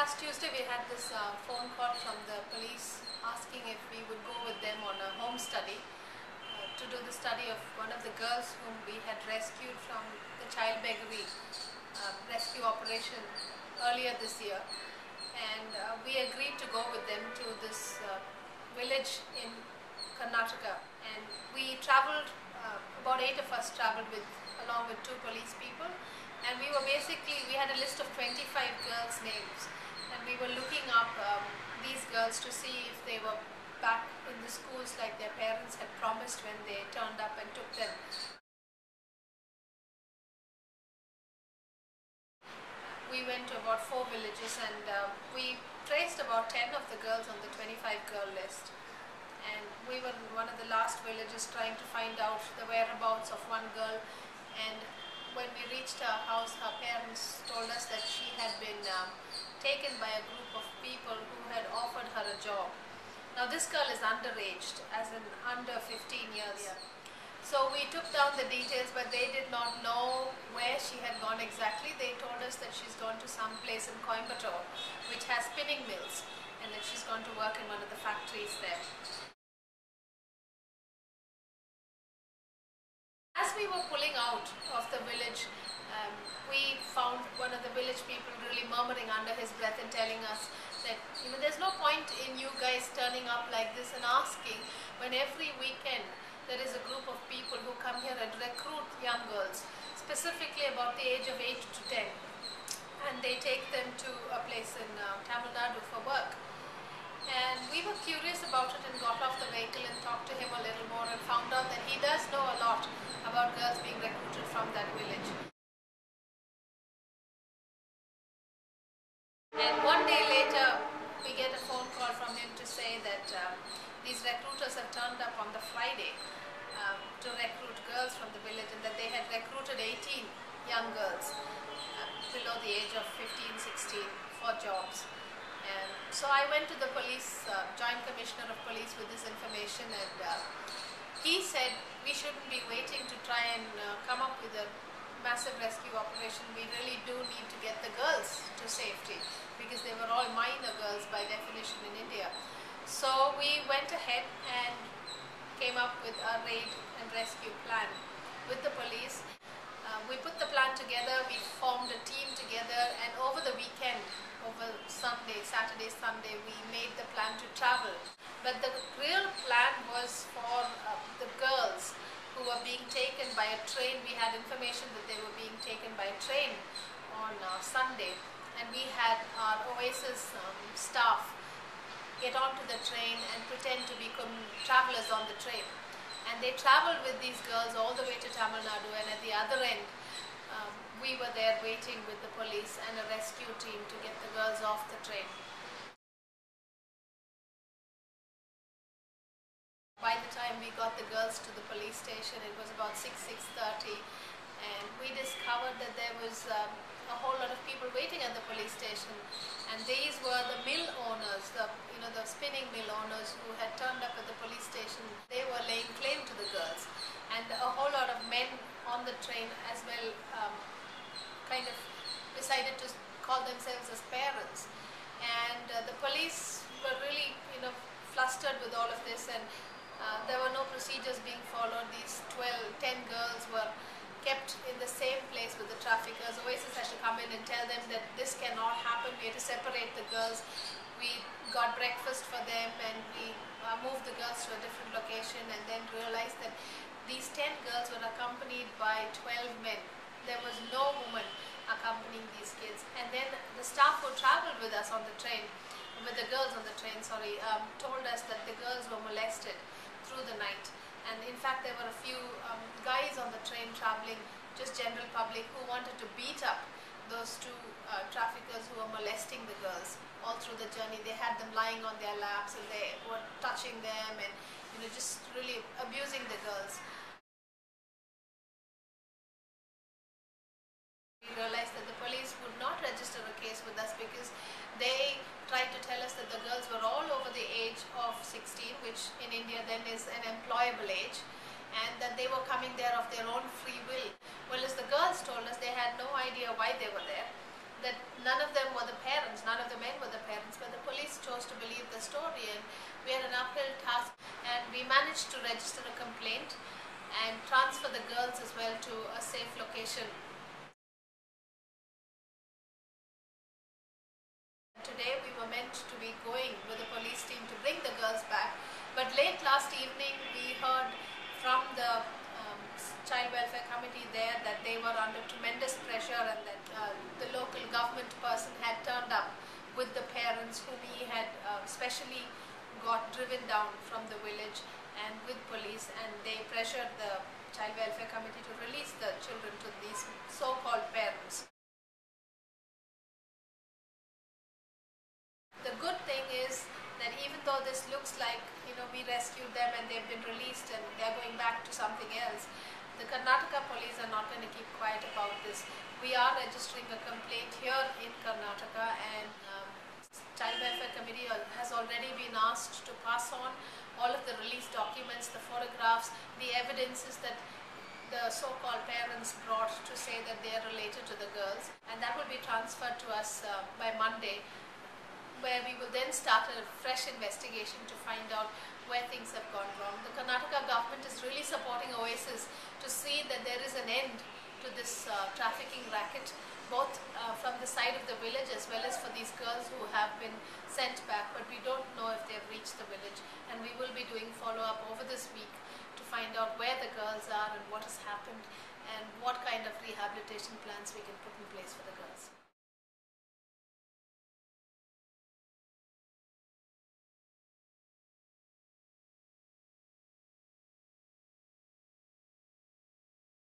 last Tuesday we had this phone call from the police asking if we would go with them on a home study to do the study of one of the girls whom we had rescued from the child beggary rescue operation earlier this year. And we agreed to go with them to this village in Karnataka, and we travelled, about 8 of us travelled along with 2 police people, and we had a list of 25 girls' names, and we were looking up these girls to see if they were back in the schools like their parents had promised when they turned up and took them. We went to about 4 villages, and we traced about 10 of the girls on the 25 girl list. And we were in one of the last villages trying to find out the whereabouts of one girl, and when we reached her house, her parents told us that she had been taken by a group of people who had offered her a job. Now this girl is underaged, as in under 15 years. So we took down the details, but they did not know where she had gone exactly. They told us that she's gone to some place in Coimbatore which has spinning mills, and that she's gone to work in one of the factories there. As we were pulling out of the village, we found one of the village people really murmuring under his breath and telling us that, there's no point in you guys turning up like this and asking when every weekend there is a group of people who come here and recruit young girls, specifically about the age of 8 to 10, and they take them to a place in Tamil Nadu for work. And we were curious about it and got off the vehicle and talked to him a little more, and found out that he does know a lot about girls being recruited from that village. And one day later, we get a phone call from him to say that these recruiters have turned up on the Friday to recruit girls from the village, and that they had recruited 18 young girls below the age of 15, 16 for jobs. And so I went to the police, Joint Commissioner of Police, with this information, and he said we shouldn't be waiting to try and come up with a massive rescue operation. We really do need to get the girls to safety, because they were all minor girls by definition in India. So we went ahead and came up with a raid and rescue plan with the police. We put the plan together, we formed a team together, and over the weekend, over Saturday, Sunday, we made the plan to travel. But the real plan was for the girls who were being taken by a train. We had information that they were being taken by a train on Sunday, and we had our Oasis staff get onto the train and pretend to be travelers on the train. And they traveled with these girls all the way to Tamil Nadu, and at the other end, we were there waiting with the police and a rescue team to get the girls off the train. By the time we got the girls to the police station, it was about 6:30, and we discovered that there was a whole lot of people waiting at the police station, and these were the mill owners, the spinning mill owners who had turned up at the police station. They were laying claim to the girls, and a whole lot of men on the train as well kind of decided to call themselves as parents. And the police were really flustered with all of this, and there were no procedures being followed. These 10 girls were kept in the same place with the traffickers. Oasis had to come in and tell them that this cannot happen. We had to separate the girls. We got breakfast for them, and we moved the girls to a different location, and then realized that these 10 girls were accompanied by 12 men. There was no woman accompanying these kids. And then the staff who traveled with us on the train, with the girls on the train, told us that the girls were molested through the night. And in fact, there were a few guys on the train traveling, just general public, who wanted to beat up those 2 traffickers who were molesting the girls all through the journey. They had them lying on their laps, and they were touching them and just really abusing the girls. We realized that the police would not register a case with us because they tried to tell us that the girls were all over the age of 16, which in India then is an employable age, and that they were coming there of their own free will. Well, as the girls told us, they had no idea why they were there. that none of them were the parents, none of the men were the parents, but the police chose to believe the story, and we had an uphill task, and we managed to register a complaint and transfer the girls as well to a safe location. Today we were meant to be going with the police team to bring the girls back, but late last evening we heard from the Child Welfare Committee there that they were under tremendous pressure, and that the local government person had turned up with the parents whom he had specially got driven down from the village and with police, and they pressured the Child Welfare Committee to release the children to these so-called parents. The good thing is that even though this looks like, we rescued them and they've been released and they're going back to something else, the Karnataka police are not going to keep quiet about this. We are registering a complaint here in Karnataka, and Child Welfare Committee has already been asked to pass on all of the released documents, the photographs, the evidences that the so-called parents brought to say that they are related to the girls, and that will be transferred to us by Monday, where we will then start a fresh investigation to find out where things have gone wrong. The Karnataka government is really supporting Oasis to see that there is an end to this trafficking racket, both from the side of the village as well as for these girls who have been sent back, but we don't know if they have reached the village, and we will be doing follow-up over this week to find out where the girls are and what has happened and what kind of rehabilitation plans we can put in place for the girls.